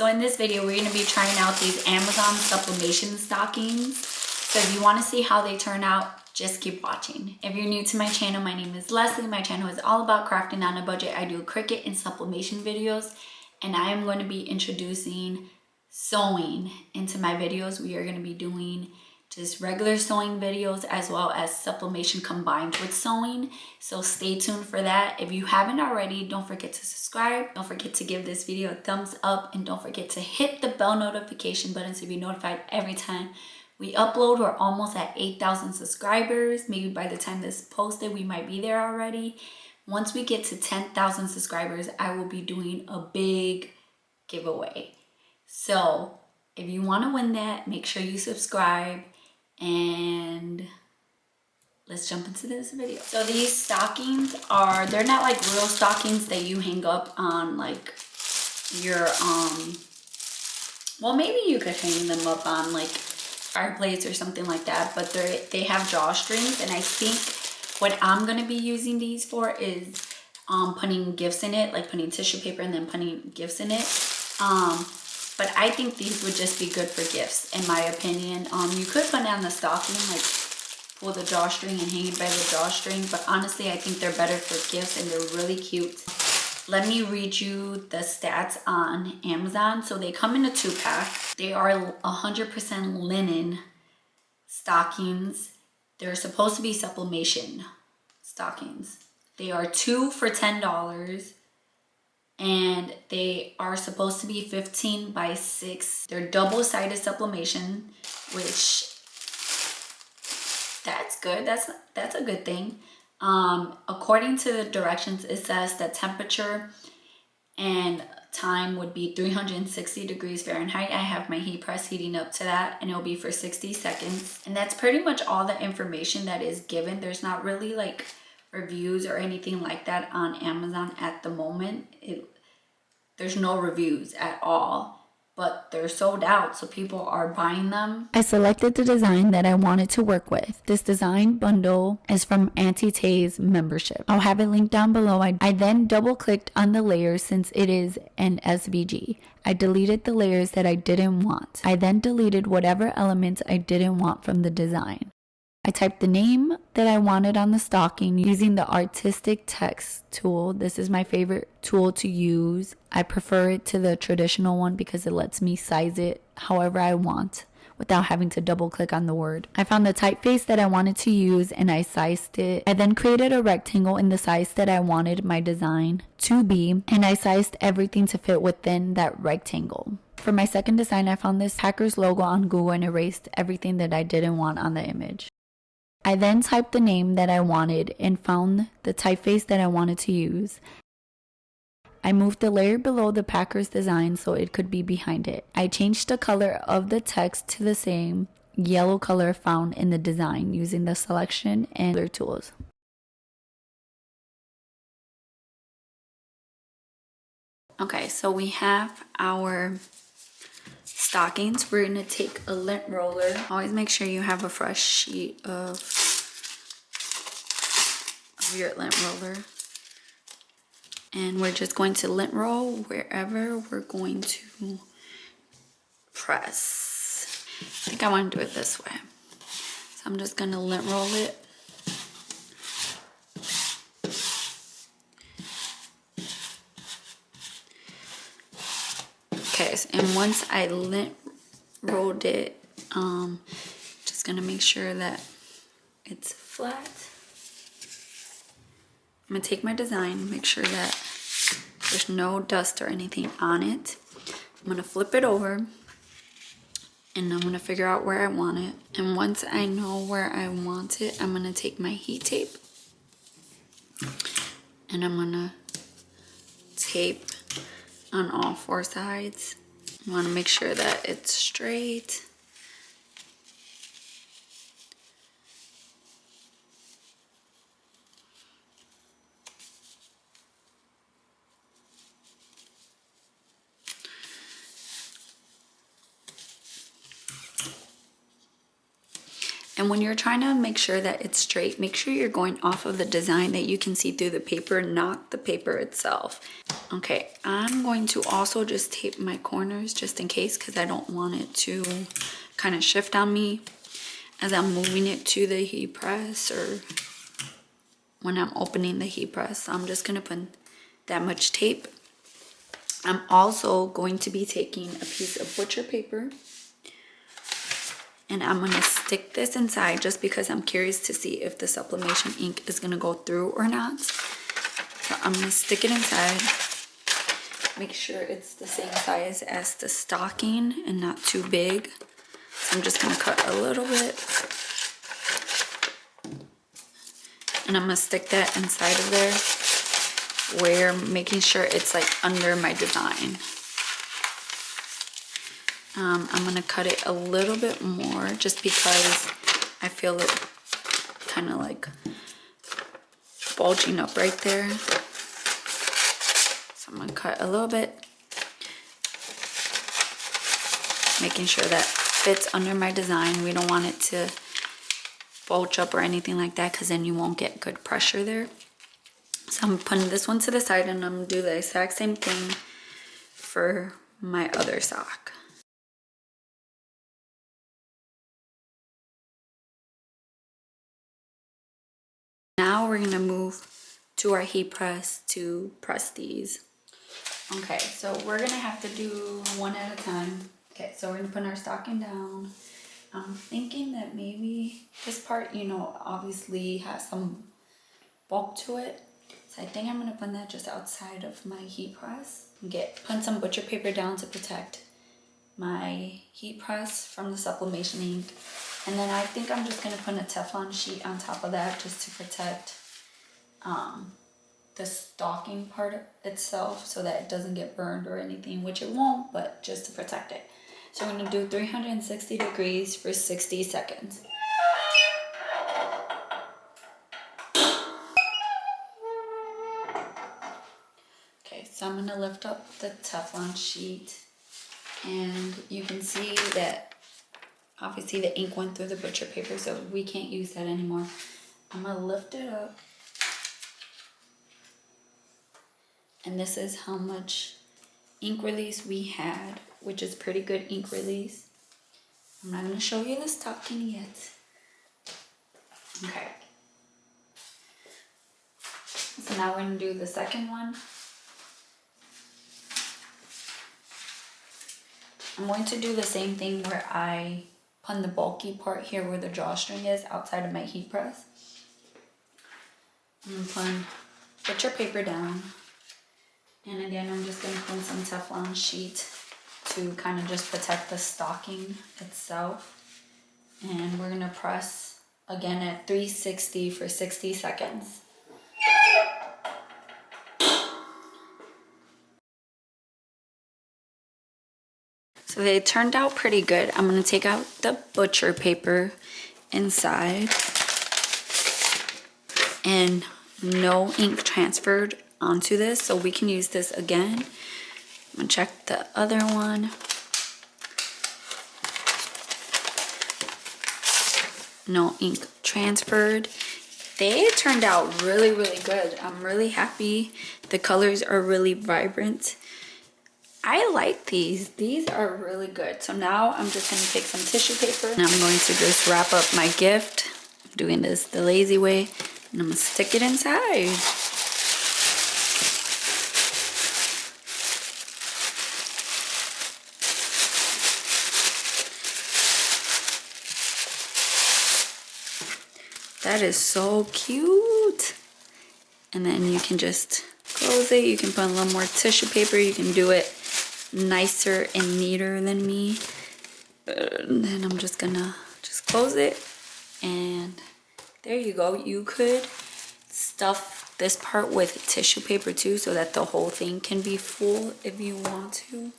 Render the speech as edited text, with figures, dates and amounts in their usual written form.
So in this video, we're going to be trying out these Amazon Sublimation stockings. So if you want to see how they turn out, just keep watching. If you're new to my channel, my name is Leslie. My channel is all about crafting on a budget. I do Cricut and sublimation videos, and I am going to be introducing sewing into my videos. We are going to be doing just regular sewing videos as well as sublimation combined with sewing. So stay tuned for that. If you haven't already, don't forget to subscribe. Don't forget to give this video a thumbs up, and don't forget to hit the bell notification button to be notified every time we upload. We're almost at 8,000 subscribers. Maybe by the time this is posted, we might be there already. Once we get to 10,000 subscribers, I will be doing a big giveaway. So if you want to win that, make sure you subscribe, and let's jump into this video. So these stockings they're not like real stockings that you hang up on like your, well, maybe you could hang them up on like fireplace or something like that, but they have drawstrings, and I think what I'm going to be using these for is putting gifts in it, like putting tissue paper and then putting gifts in it. But I think these would just be good for gifts, in my opinion. You could put it on the stocking, like pull the drawstring and hang it by the drawstring, but honestly, I think they're better for gifts, and they're really cute. Let me read you the stats on Amazon. So they come in a 2-pack. They are 100% linen stockings. They're supposed to be sublimation stockings. They are 2 for $10. And they are supposed to be 15 by 6. They're double-sided sublimation, which that's good. That's a good thing. According to the directions, it says that temperature and time would be 360 degrees Fahrenheit. I have my heat press heating up to that, and it'll be for 60 seconds. And that's pretty much all the information that is given. There's not really like reviews or anything like that on Amazon at the moment. There's no reviews at all, but they're sold out, so people are buying them. I selected the design that I wanted to work with. This design bundle is from Auntie Tay's membership. I'll have it linked down below. I then double clicked on the layers since it is an SVG. I deleted the layers that I didn't want. I then deleted whatever elements I didn't want from the design. I typed the name that I wanted on the stocking using the artistic text tool. This is my favorite tool to use. I prefer it to the traditional one because it lets me size it however I want without having to double click on the word. I found the typeface that I wanted to use, and I sized it. I then created a rectangle in the size that I wanted my design to be, and I sized everything to fit within that rectangle. For my second design, I found this Packers logo on Google and erased everything that I didn't want on the image. I then typed the name that I wanted and found the typeface that I wanted to use. I moved the layer below the Packers design so it could be behind it. I changed the color of the text to the same yellow color found in the design using the selection and color tools. Okay, so we have our stockings. We're gonna take a lint roller. Always make sure you have a fresh sheet of your lint roller, and we're just going to lint roll wherever we're going to press. I think I want to do it this way, so I'm just gonna lint roll it. Okay, and once I lint rolled it, just gonna make sure that it's flat. I'm gonna take my design, make sure that there's no dust or anything on it. I'm gonna flip it over, and I'm gonna figure out where I want it. And once I know where I want it, I'm gonna take my heat tape, and I'm gonna tape on all 4 sides. I want to make sure that it's straight. And when you're trying to make sure that it's straight, make sure you're going off of the design that you can see through the paper, not the paper itself. Okay, I'm going to also just tape my corners just in case, because I don't want it to kind of shift on me as I'm moving it to the heat press or when I'm opening the heat press. So I'm just gonna put that much tape. I'm also going to be taking a piece of butcher paper and I'm gonna stick this inside just because I'm curious to see if the sublimation ink is gonna go through or not. So I'm gonna stick it inside. Make sure it's the same size as the stocking and not too big. So I'm just gonna cut a little bit. And I'm gonna stick that inside of there where making sure it's like under my design. I'm gonna cut it a little bit more just because I feel it kind of like bulging up right there. So I'm gonna cut a little bit, making sure that fits under my design. We don't want it to bulge up or anything like that because then you won't get good pressure there. So I'm putting this one to the side and I'm gonna do the exact same thing for my other sock. Now we're gonna move to our heat press to press these. Okay, so we're gonna have to do one at a time. Okay, so we're gonna put our stocking down. I'm thinking that maybe this part, you know, obviously has some bulk to it. So I think I'm gonna put that just outside of my heat press. Put some butcher paper down to protect my heat press from the sublimation ink. And then I think I'm just gonna put a Teflon sheet on top of that just to protect the stocking part itself so that it doesn't get burned or anything, which it won't, but just to protect it. So I'm gonna do 360 degrees for 60 seconds. Okay, so I'm gonna lift up the Teflon sheet and you can see that obviously the ink went through the butcher paper, so we can't use that anymore. I'm gonna lift it up. And this is how much ink release we had, which is pretty good ink release. I'm not gonna show you the stocking yet. Okay. So now we're gonna do the second one. I'm going to do the same thing where I put the bulky part here where the drawstring is outside of my heat press. I'm gonna put butcher paper down. And again, I'm just gonna put some Teflon sheet to kind of just protect the stocking itself. And we're gonna press again at 360 for 60 seconds. So they turned out pretty good. I'm gonna take out the butcher paper inside and no ink transferred onto this, so we can use this again. I'm gonna check the other one. No ink transferred. They turned out really, really good. I'm really happy. The colors are really vibrant. I like these. These are really good. So now I'm just gonna take some tissue paper and I'm going to just wrap up my gift. I'm doing this the lazy way and I'm gonna stick it inside. That is so cute. And then you can just close it. You can put a little more tissue paper. You can do it nicer and neater than me. And then I'm just gonna just close it. And there you go. You could stuff this part with tissue paper too so that the whole thing can be full if you want to.